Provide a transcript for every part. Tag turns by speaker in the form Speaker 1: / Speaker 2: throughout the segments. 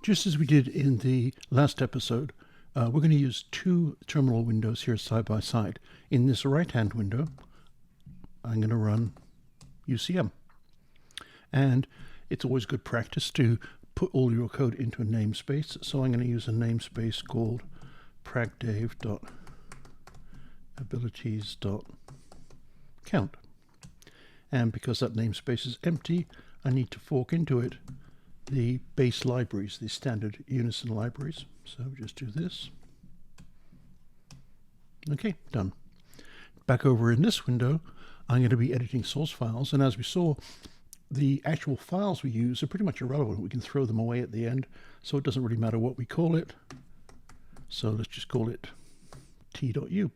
Speaker 1: Just as we did in the last episode, we're going to use two terminal windows here side by side. In this right-hand window, I'm going to run UCM. And it's always good practice to put all your code into a namespace. So I'm going to use a namespace called pragdev.abilities.count. And because that namespace is empty, I need to fork into it the base libraries, the standard Unison libraries. So just do this. Okay, done. Back over in this window, I'm going to be editing source files. And as we saw, the actual files we use are pretty much irrelevant. We can throw them away at the end, so it doesn't really matter what we call it. So let's just call it t.u.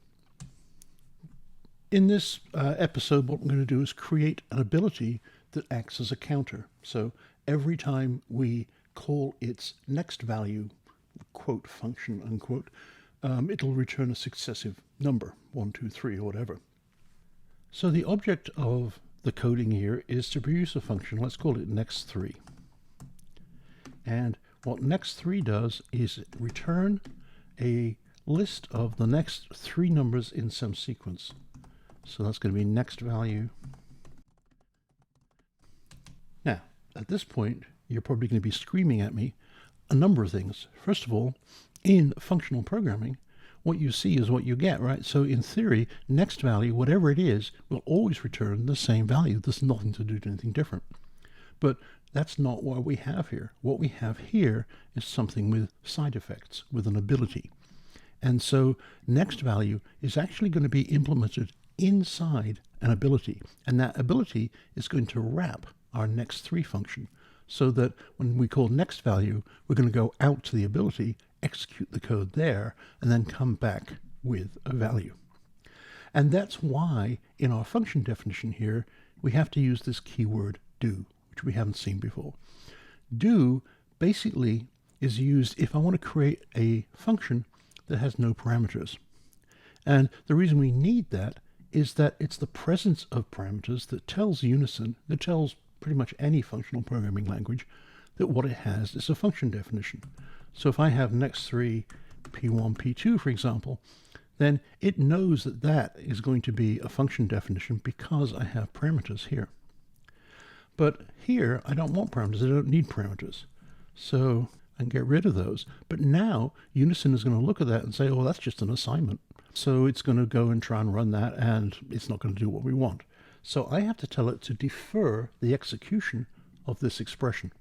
Speaker 1: In this episode, what we're going to do is create an ability that acts as a counter. So every time we call its next value, quote, function, unquote, it'll return a successive number, 1, 2, 3, or whatever. So the object of the coding here is to produce a function. Let's call it next3. And what next3 does is return a list of the next 3 numbers in some sequence. So that's going to be next value. Now, at this point, you're probably going to be screaming at me a number of things. First of all, in functional programming, what you see is what you get, right? So in theory, next value, whatever it is, will always return the same value. There's nothing to do to anything different. But that's not what we have here. What we have here is something with side effects, with an ability. And so next value is actually going to be implemented inside an ability. And that ability is going to wrap our next3 function, so that when we call next value, we're going to go out to the ability, execute the code there, and then come back with a value. And that's why in our function definition here, we have to use this keyword do, which we haven't seen before. Do basically is used if I want to create a function that has no parameters. And the reason we need that is that it's the presence of parameters that tells Unison, that tells pretty much any functional programming language, that what it has is a function definition. So if I have next3 p1, p2, for example, then it knows that that is going to be a function definition because I have parameters here. But here, I don't want parameters. I don't need parameters. So I can get rid of those. But now Unison is going to look at that and say, oh, that's just an assignment. So it's going to go and try and run that, and it's not going to do what we want. So I have to tell it to defer the execution of this expression.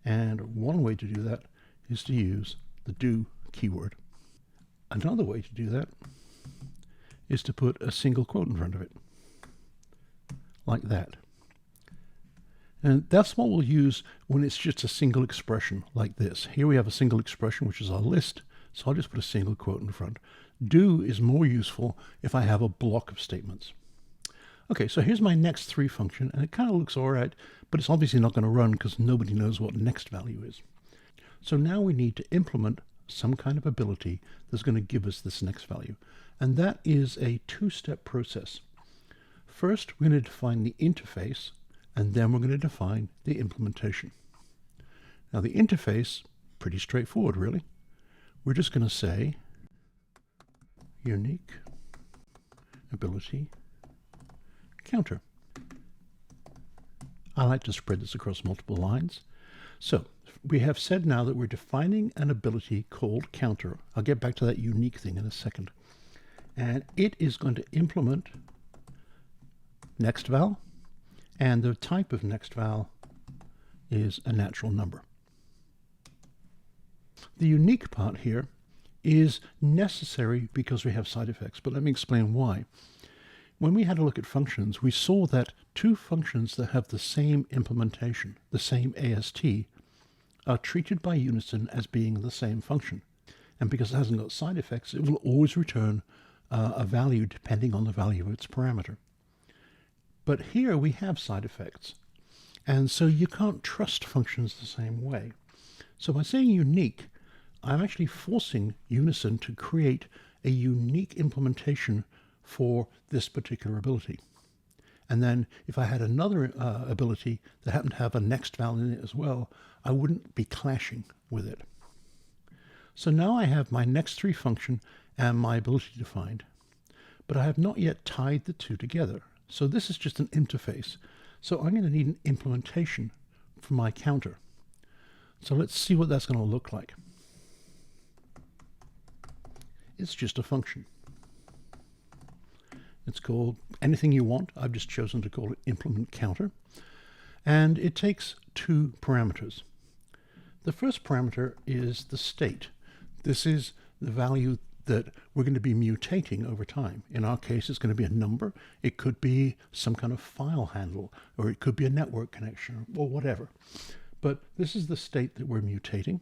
Speaker 1: And one way to do that is to use the do keyword. Another way to do that is to put a single quote in front of it, like that. And that's what we'll use when it's just a single expression like this. Here we have a single expression, which is our list, so I'll just put a single quote in front. Do is more useful if I have a block of statements. Okay, so here's my next3 function, and it kind of looks all right, but it's obviously not going to run because nobody knows what next value is. So now we need to implement some kind of ability that's going to give us this next value. And that is a two-step process. First, we're going to define the interface, and then we're going to define the implementation. Now the interface, pretty straightforward really. We're just going to say unique ability counter. I like to spread this across multiple lines. So we have said now that we're defining an ability called counter. I'll get back to that unique thing in a second. And it is going to implement next val, and the type of next val is a natural number. The unique part here is necessary because we have side effects, but let me explain why. When we had a look at functions, we saw that two functions that have the same implementation, the same AST, are treated by Unison as being the same function. And because it hasn't got side effects, it will always return a value depending on the value of its parameter. But here we have side effects. And so you can't trust functions the same way. So by saying unique, I'm actually forcing Unison to create a unique implementation for this particular ability. And then if I had another ability that happened to have a next val in it as well, I wouldn't be clashing with it. So now I have my next3 function and my ability defined, but I have not yet tied the two together. So this is just an interface. So I'm going to need an implementation for my counter. So let's see what that's going to look like. It's just a function. It's called anything you want. I've just chosen to call it implement counter. And it takes two parameters. The first parameter is the state. This is the value that we're going to be mutating over time. In our case, it's going to be a number. It could be some kind of file handle, or it could be a network connection, or whatever. But this is the state that we're mutating.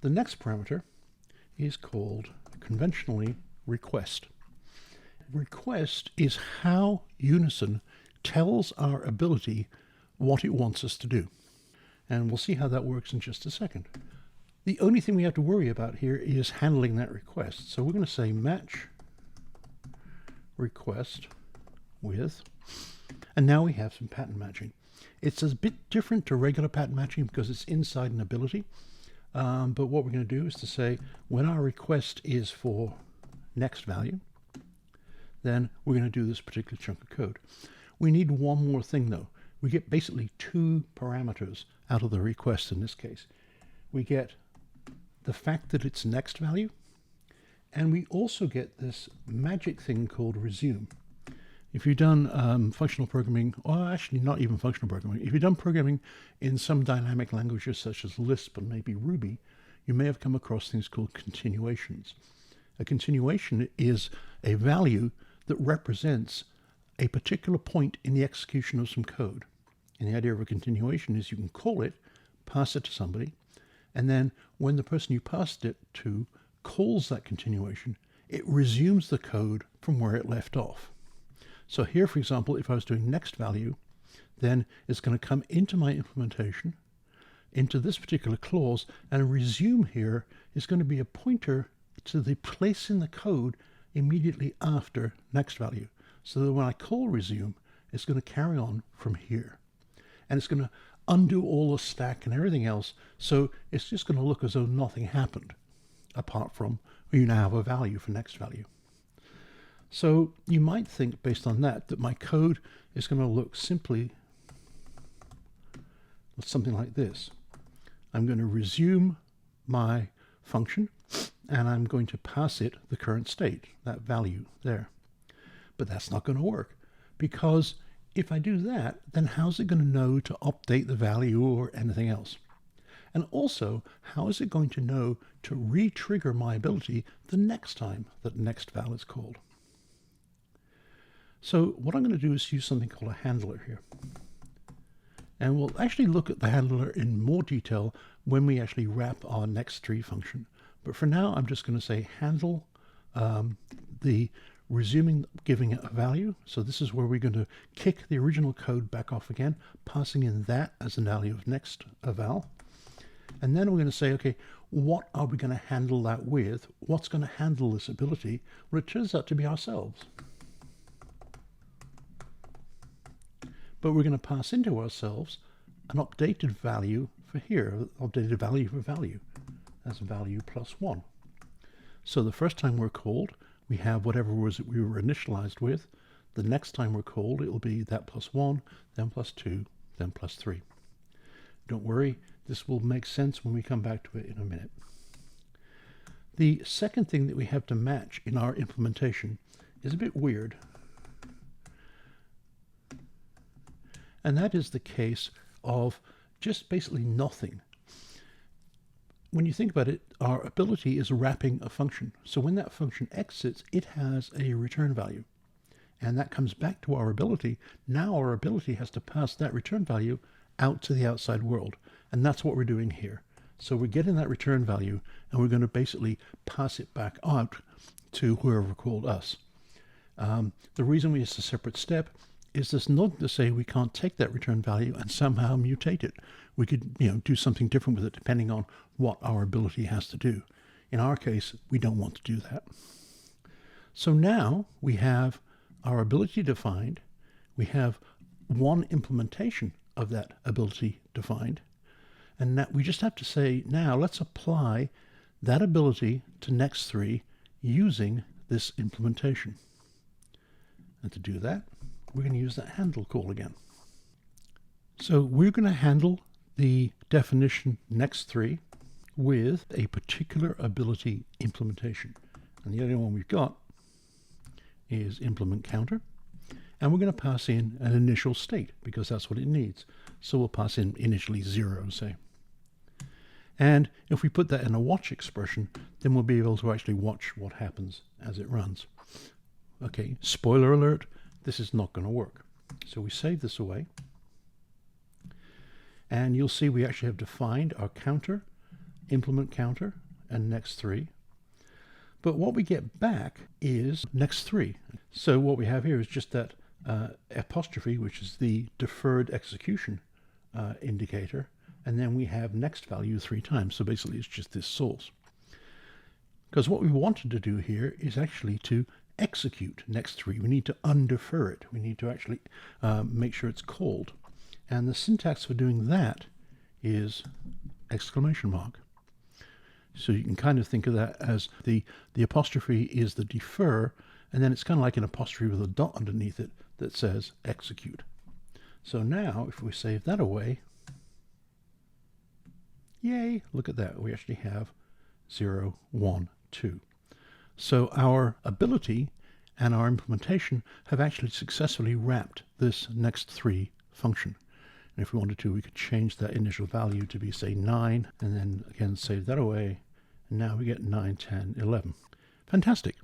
Speaker 1: The next parameter is called conventionally request. Request is how Unison tells our ability what it wants us to do. And we'll see how that works in just a second. The only thing we have to worry about here is handling that request. So we're going to say match request with, and now we have some pattern matching. It's a bit different to regular pattern matching because it's inside an ability. But what we're going to do is to say when our request is for next value, then we're going to do this particular chunk of code. We need one more thing though. We get basically two parameters out of the request in this case. We get the fact that it's next value, and we also get this magic thing called resume. If you've done functional programming, or actually not even functional programming, if you've done programming in some dynamic languages such as Lisp and maybe Ruby, you may have come across things called continuations. A continuation is a value that represents a particular point in the execution of some code. And the idea of a continuation is you can call it, pass it to somebody, and then when the person you passed it to calls that continuation, it resumes the code from where it left off. So here, for example, if I was doing next value, then it's going to come into my implementation, into this particular clause, and resume here is going to be a pointer to the place in the code immediately after next value. So that when I call resume, it's going to carry on from here. And it's going to undo all the stack and everything else. So it's just going to look as though nothing happened, apart from you now have a value for next value. So you might think, based on that, that my code is going to look simply something like this. I'm going to resume my function, and I'm going to pass it the current state, that value there. But that's not going to work, because if I do that, then how's it going to know to update the value or anything else? And also, how is it going to know to re-trigger my ability the next time that next val is called? So what I'm going to do is use something called a handler here. And we'll actually look at the handler in more detail when we actually wrap our next3 function. But for now, I'm just going to say handle the resuming, giving it a value. So this is where we're going to kick the original code back off again, passing in that as a value of next val. And then we're going to say, okay, what are we going to handle that with? What's going to handle this ability? Well, it turns out to be ourselves. But we're going to pass into ourselves an updated value for here, updated value for value, as value +1. So the first time we're called, we have whatever was it we were initialized with. The next time we're called, it will be that +1, then +2, then +3. Don't worry, this will make sense when we come back to it in a minute. The second thing that we have to match in our implementation is a bit weird. And that is the case of just basically nothing. When you think about it, our ability is wrapping a function. So when that function exits, it has a return value. And that comes back to our ability. Now our ability has to pass that return value out to the outside world. And that's what we're doing here. So we're getting that return value, and we're going to basically pass it back out to whoever called us. The reason it's a separate step is this not to say we can't take that return value and somehow mutate it. We could, do something different with it depending on what our ability has to do. In our case, we don't want to do that. So now we have our ability defined, we have one implementation of that ability defined. And now we just have to say, now let's apply that ability to next 3 using this implementation. And to do that, we're going to use that handle call again. So we're going to handle the definition next 3 with a particular ability implementation. And the only one we've got is implement counter. And we're going to pass in an initial state because that's what it needs. So we'll pass in initially 0, say. And if we put that in a watch expression, then we'll be able to actually watch what happens as it runs. Okay, spoiler alert, this is not going to work. So we save this away. And you'll see we actually have defined our counter, implement counter, and next 3. But what we get back is next 3. So what we have here is just that apostrophe, which is the deferred execution indicator. And then we have next value 3 times. So basically it's just this source. Because what we wanted to do here is actually to execute next 3. We need to undefer it. We need to actually make sure it's called. And the syntax for doing that is exclamation mark. So you can kind of think of that as the apostrophe is the defer, and then it's kind of like an apostrophe with a dot underneath it that says execute. So now if we save that away, yay, look at that. We actually have 0, 1, 2. So our ability and our implementation have actually successfully wrapped this next 3 function. And if we wanted to, we could change that initial value to be, say, 9, and then again save that away. And now we get 9, 10, 11. Fantastic.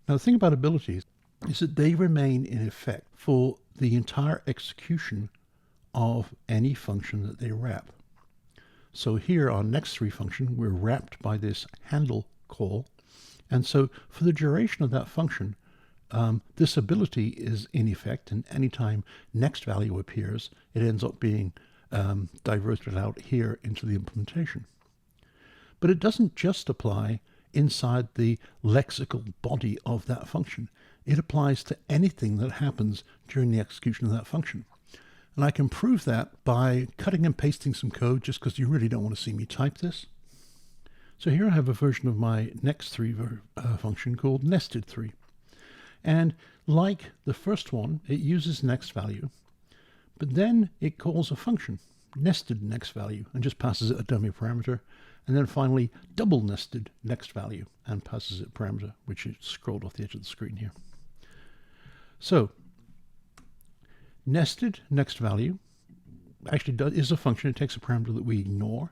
Speaker 1: Now the thing about abilities is that they remain in effect for the entire execution of any function that they wrap. So here our next 3 function, we're wrapped by this handle call. And so for the duration of that function, this ability is in effect, and anytime next value appears, it ends up being diverted out here into the implementation. But it doesn't just apply inside the lexical body of that function. It applies to anything that happens during the execution of that function. And I can prove that by cutting and pasting some code just because you really don't want to see me type this. So here I have a version of my next 3 function called nested 3. And like the first one, it uses next value, but then it calls a function, nested next value, and just passes it a dummy parameter, and then finally double nested next value and passes it a parameter, which is scrolled off the edge of the screen here. So nested next value actually is a function. It takes a parameter that we ignore,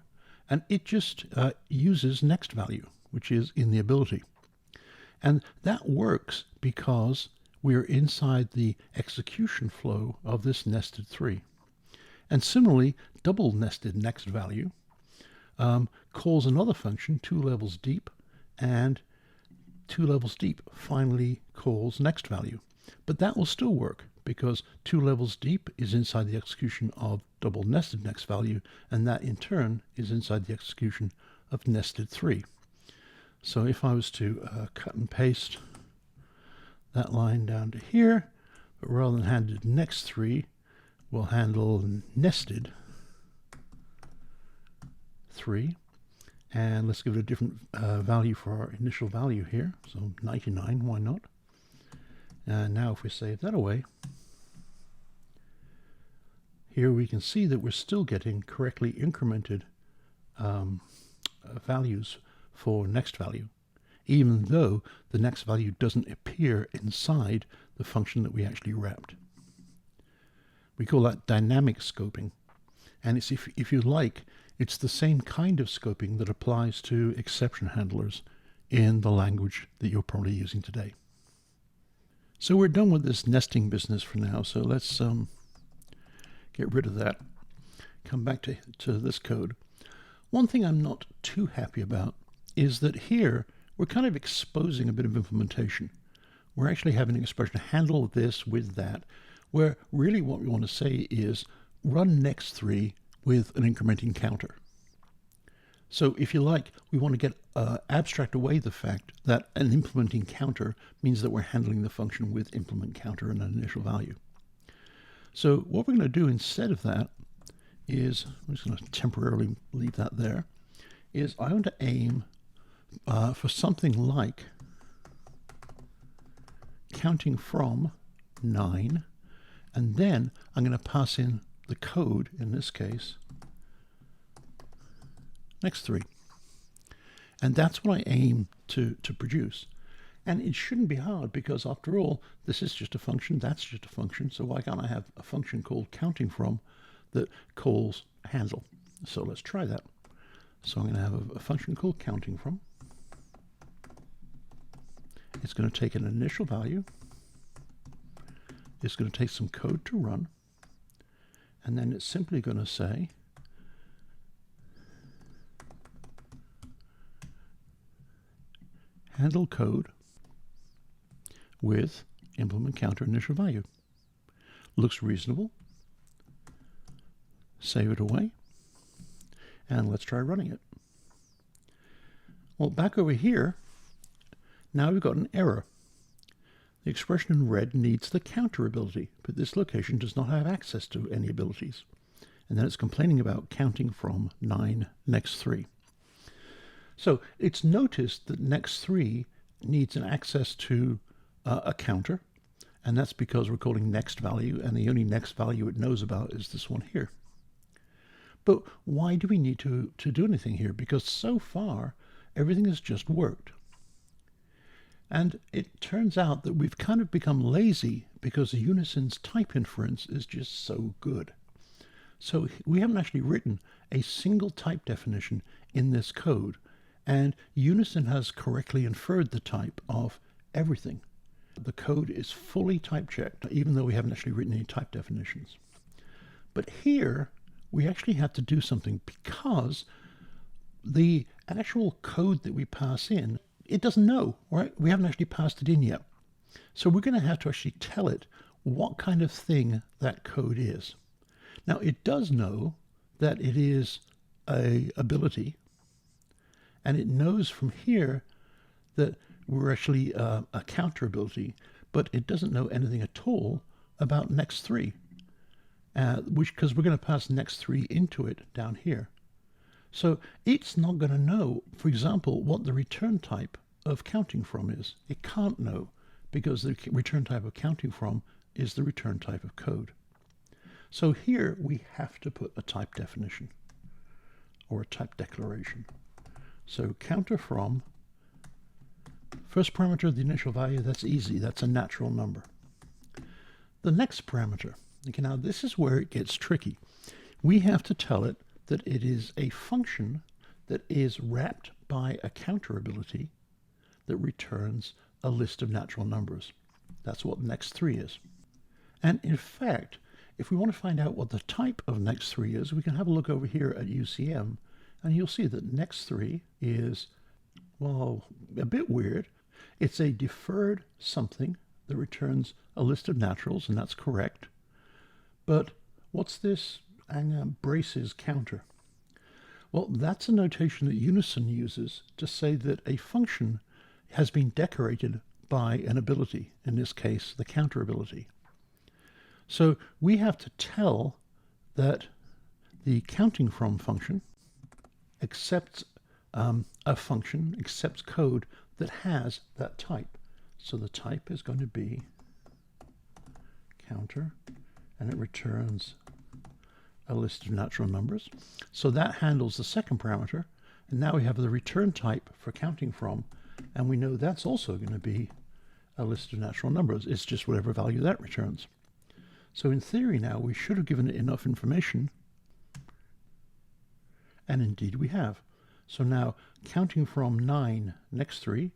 Speaker 1: and it just uses next value, which is in the ability. And that works because we're inside the execution flow of this nested 3. And similarly, double nested next value calls another function 2 levels deep, and 2 levels deep finally calls next value. But that will still work because 2 levels deep is inside the execution of double nested next value, and that in turn is inside the execution of nested 3. So if I was to cut and paste that line down to here, but rather than handle next 3, we'll handle nested 3. And let's give it a different value for our initial value here. So 99, why not? And now if we save that away, here we can see that we're still getting correctly incremented values for next value, even though the next value doesn't appear inside the function that we actually wrapped. We call that dynamic scoping. And it's, if you like, it's the same kind of scoping that applies to exception handlers in the language that you're probably using today. So we're done with this nesting business for now. So let's get rid of that. Come back to this code. One thing I'm not too happy about is that here we're kind of exposing a bit of implementation. We're actually having an expression handle this with that, where really what we want to say is run next 3 with an incrementing counter. So if you like, we want to get abstract away the fact that an implementing counter means that we're handling the function with implement counter and an initial value. So what we're going to do instead of that is, I'm just going to temporarily leave that there, is I want to aim for something like counting from 9, and then I'm going to pass in the code, in this case, next 3. And that's what I aim to produce. And it shouldn't be hard because, after all, this is just a function, that's just a function. So why can't I have a function called counting from that calls handle? So let's try that. So I'm going to have a function called counting from. It's going to take an initial value. It's going to take some code to run. And then it's simply going to say handle code with implement counter initial value. Looks reasonable. Save it away. And let's try running it. Well, back over here, now we've got an error. The expression in red needs the counter ability, but this location does not have access to any abilities. And then it's complaining about counting from 9 next 3. So it's noticed that next 3 needs an access to a counter, and that's because we're calling next value, and the only next value it knows about is this one here. But why do we need to do anything here? Because so far, everything has just worked. And it turns out that we've kind of become lazy because Unison's type inference is just so good. So we haven't actually written a single type definition in this code, and Unison has correctly inferred the type of everything. The code is fully type checked, even though we haven't actually written any type definitions. But here, we actually have to do something because the actual code that we pass in, it doesn't know, right? We haven't actually passed it in yet. So we're going to have to actually tell it what kind of thing that code is. Now, it does know that it is a ability, and it knows from here that we're actually a counter ability, but it doesn't know anything at all about next 3, because we're going to pass next 3 into it down here. So it's not going to know, for example, what the return type of counting from is. It can't know because the return type of counting from is the return type of code. So here we have to put a type definition or a type declaration. So counter from, first parameter of the initial value, that's easy, that's a natural number. The next parameter, okay, now this is where it gets tricky. We have to tell it that it is a function that is wrapped by a counter ability that returns a list of natural numbers. That's what next 3 is. And in fact, if we want to find out what the type of next 3 is, we can have a look over here at UCM, and you'll see that next 3 is, well, a bit weird. It's a deferred something that returns a list of naturals, and that's correct. But what's this braces counter? Well, that's a notation that Unison uses to say that a function has been decorated by an ability, in this case, the counter ability. So we have to tell that the counting from function accepts a function, accepts code that has that type. So the type is going to be counter, and it returns a list of natural numbers. So that handles the second parameter, and now we have the return type for counting from, and we know that's also going to be a list of natural numbers. It's just whatever value that returns. So in theory now, we should have given it enough information, and indeed we have. So now counting from 9 next 3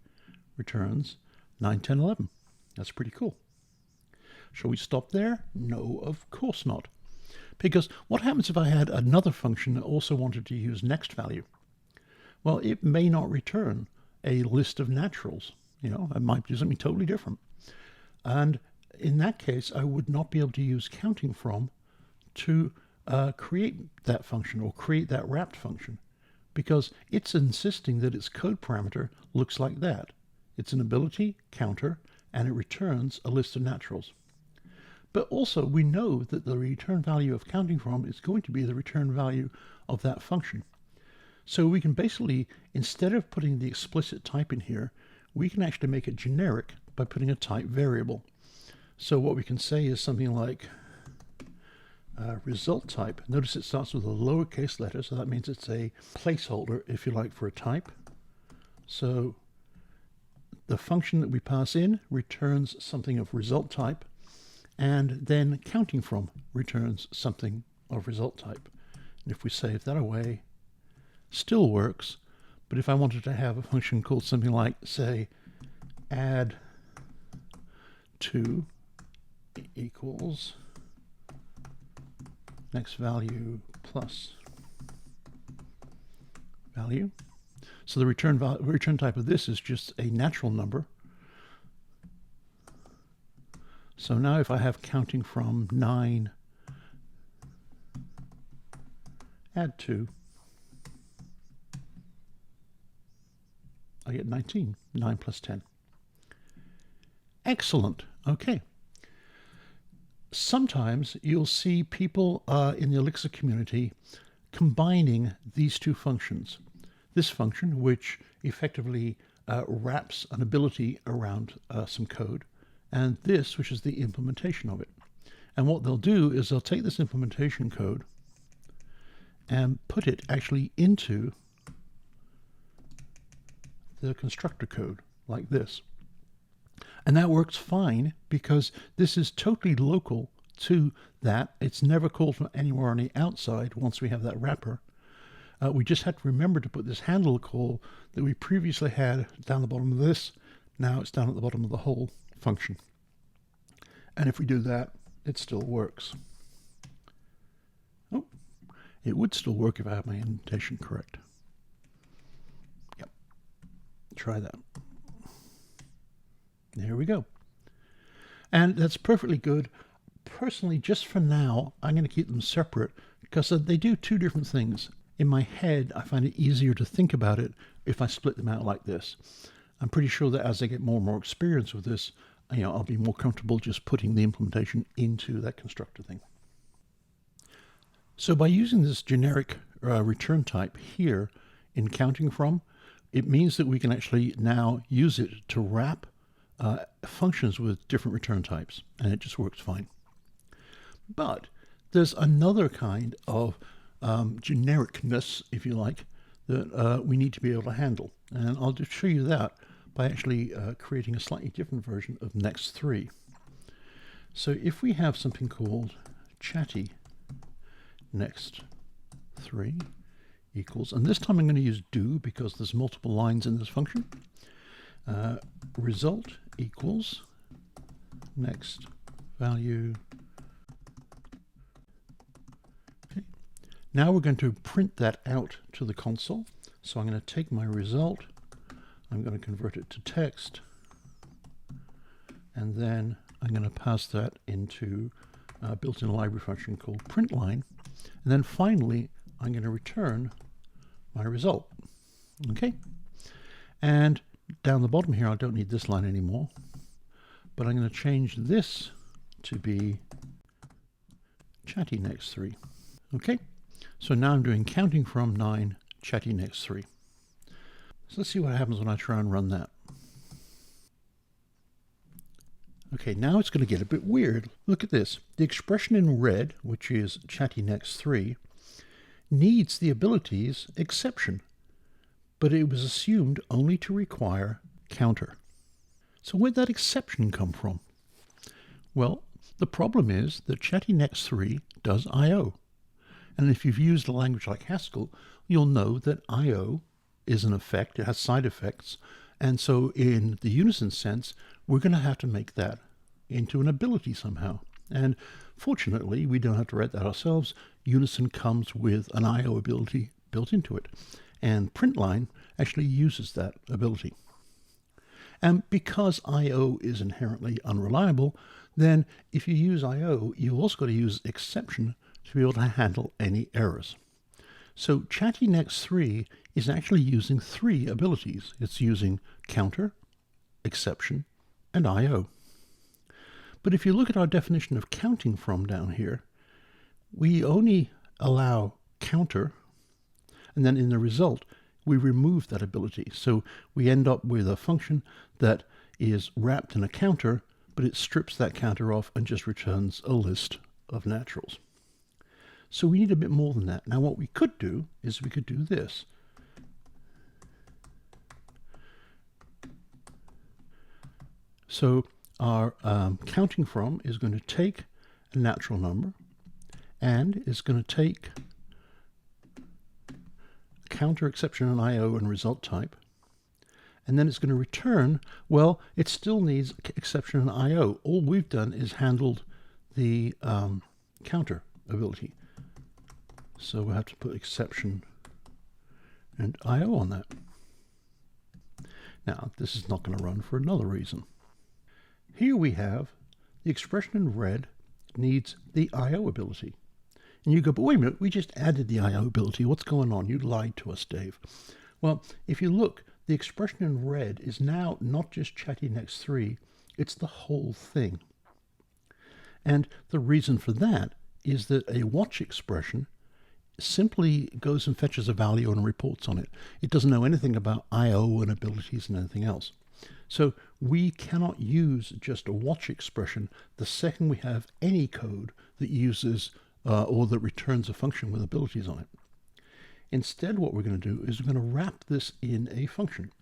Speaker 1: returns 9, 10, 11. That's pretty cool. Shall we stop there? No, of course not. Because what happens if I had another function that also wanted to use next value? Well, it may not return a list of naturals. You know, it might do something totally different. And in that case, I would not be able to use counting from to create that function or create that wrapped function, because it's insisting that its code parameter looks like that. It's an ability counter, and it returns a list of naturals. But also we know that the return value of counting from is going to be the return value of that function. So we can basically, instead of putting the explicit type in here, we can actually make it generic by putting a type variable. So what we can say is something like result type. Notice it starts with a lowercase letter, so that means it's a placeholder, if you like, for a type. So the function that we pass in returns something of result type, and then counting from returns something of result type. And if we save that away, still works. But if I wanted to have a function called something like, say, add 2 equals next value plus value. So the return type of this is just a natural number. So now if I have counting from 9, add 2, I get 19, 9 plus 10. Excellent. Okay. Sometimes you'll see people in the Elixir community combining these two functions. This function, which effectively wraps an ability around some code, and this, which is the implementation of it. And what they'll do is they'll take this implementation code and put it actually into the constructor code like this. And that works fine because this is totally local to that. It's never called from anywhere on the outside once we have that wrapper. We just had to remember to put this handle call that we previously had down the bottom of this. Now it's down at the bottom of the whole function. And if we do that, it still works. Oh, it would still work if I have my indentation correct. Yep. Try that. There we go. And that's perfectly good. Personally, just for now, I'm going to keep them separate because they do two different things. In my head, I find it easier to think about it if I split them out like this. I'm pretty sure that as I get more and more experience with this, I'll be more comfortable just putting the implementation into that constructor thing. So by using this generic return type here in counting from, it means that we can actually now use it to wrap functions with different return types, and it just works fine. But there's another kind of genericness, if you like, that we need to be able to handle. And I'll just show you that by actually creating a slightly different version of next3. So if we have something called chatty next3 equals, and this time I'm going to use do because there's multiple lines in this function, result equals next value. Okay. Now we're going to print that out to the console. So I'm going to take my result, I'm going to convert it to text, and then I'm going to pass that into a built-in library function called println, and then finally I'm going to return my result. Okay, and down the bottom here, I don't need this line anymore, but I'm going to change this to be chatty next3. Okay, so now I'm doing counting from 9, chatty next3. So let's see what happens when I try and run that. Okay, now it's going to get a bit weird. Look at this. The expression in red, which is chatty next3, needs the abilities exception, but it was assumed only to require counter. So where'd that exception come from? Well, the problem is that chatty next3 does I/O. And if you've used a language like Haskell, you'll know that I/O is an effect, it has side effects, and so in the Unison sense, we're going to have to make that into an ability somehow. And fortunately, we don't have to write that ourselves. Unison comes with an I/O ability built into it. And println actually uses that ability. And because I/O is inherently unreliable, then if you use I/O, you've also got to use exception to be able to handle any errors. So chatty next3 is actually using 3 abilities. It's using counter, exception, and I/O. But if you look at our definition of counting from down here, we only allow counter, and then in the result, we remove that ability. So we end up with a function that is wrapped in a counter, but it strips that counter off and just returns a list of naturals. So we need a bit more than that. Now what we could do is we could do this. So our counting from is going to take a natural number and is going to take counter, exception, and IO and result type. And then it's going to return, well, it still needs exception and IO. All we've done is handled the counter ability. So we'll have to put exception and IO on that. Now, this is not going to run for another reason. Here we have the expression in red needs the IO ability. And you go, but wait a minute, we just added the IO ability. What's going on? You lied to us, Dave. Well, if you look, the expression in red is now not just chatty next 3, it's the whole thing. And the reason for that is that a watch expression simply goes and fetches a value and reports on it. It doesn't know anything about IO and abilities and anything else. So we cannot use just a watch expression the second we have any code that uses or that returns a function with abilities on it. Instead, what we're going to do is we're going to wrap this in a function.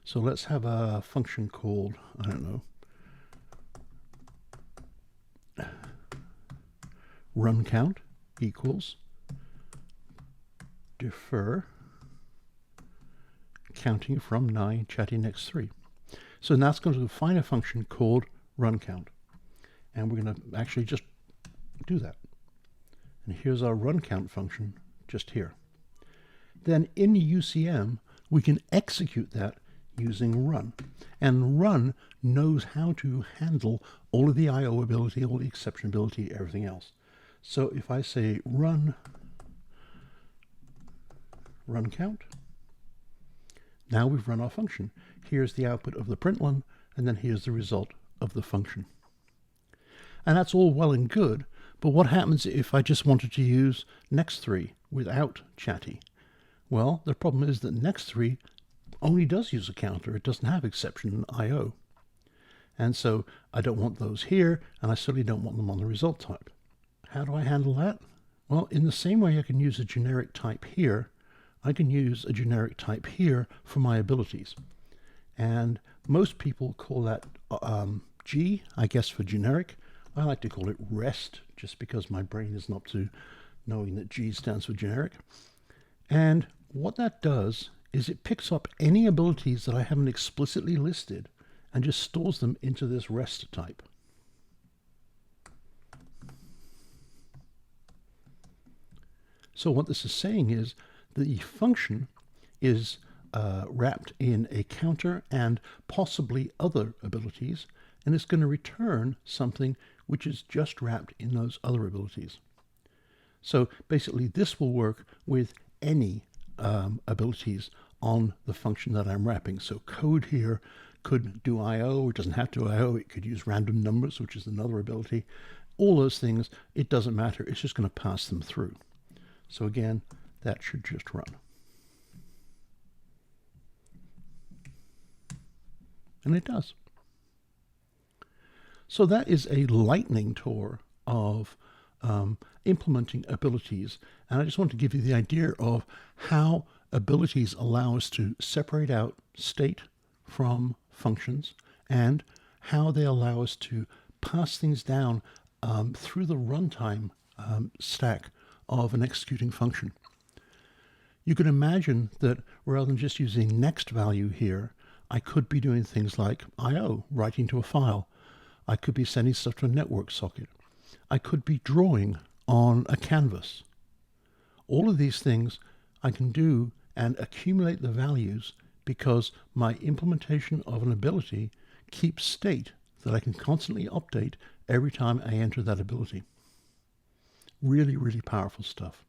Speaker 1: So let's have a function called, I don't know, run count equals defer counting from 9 chatty next 3. So now it's going to define a function called run count. And we're going to actually just do that. And here's our run count function just here. Then in UCM, we can execute that using run. And run knows how to handle all of the IO ability, all the exception ability, everything else. So if I say run count, now we've run our function. Here's the output of the println, and then here's the result of the function. And that's all well and good, but what happens if I just wanted to use next 3 without chatty? Well, the problem is that next 3 only does use a counter. It doesn't have exception and IO. And so I don't want those here, and I certainly don't want them on the result type. How do I handle that? Well, in the same way I can use a generic type here, I can use a generic type here for my abilities. And most people call that G, I guess, for generic. I like to call it REST, just because my brain isn't up to knowing that G stands for generic. And what that does is it picks up any abilities that I haven't explicitly listed and just stores them into this REST type. So what this is saying is that the function is wrapped in a counter and possibly other abilities, and it's going to return something which is just wrapped in those other abilities. So basically this will work with any abilities on the function that I'm wrapping. So code here could do IO, it doesn't have to IO, it could use random numbers, which is another ability. All those things, it doesn't matter, it's just going to pass them through. So again, that should just run. And it does. So that is a lightning tour of implementing abilities. And I just want to give you the idea of how abilities allow us to separate out state from functions and how they allow us to pass things down through the runtime stack of an executing function. You can imagine that rather than just using next value here, I could be doing things like IO, writing to a file. I could be sending stuff to a network socket. I could be drawing on a canvas. All of these things I can do and accumulate the values because my implementation of an ability keeps state that I can constantly update every time I enter that ability. Really, really powerful stuff.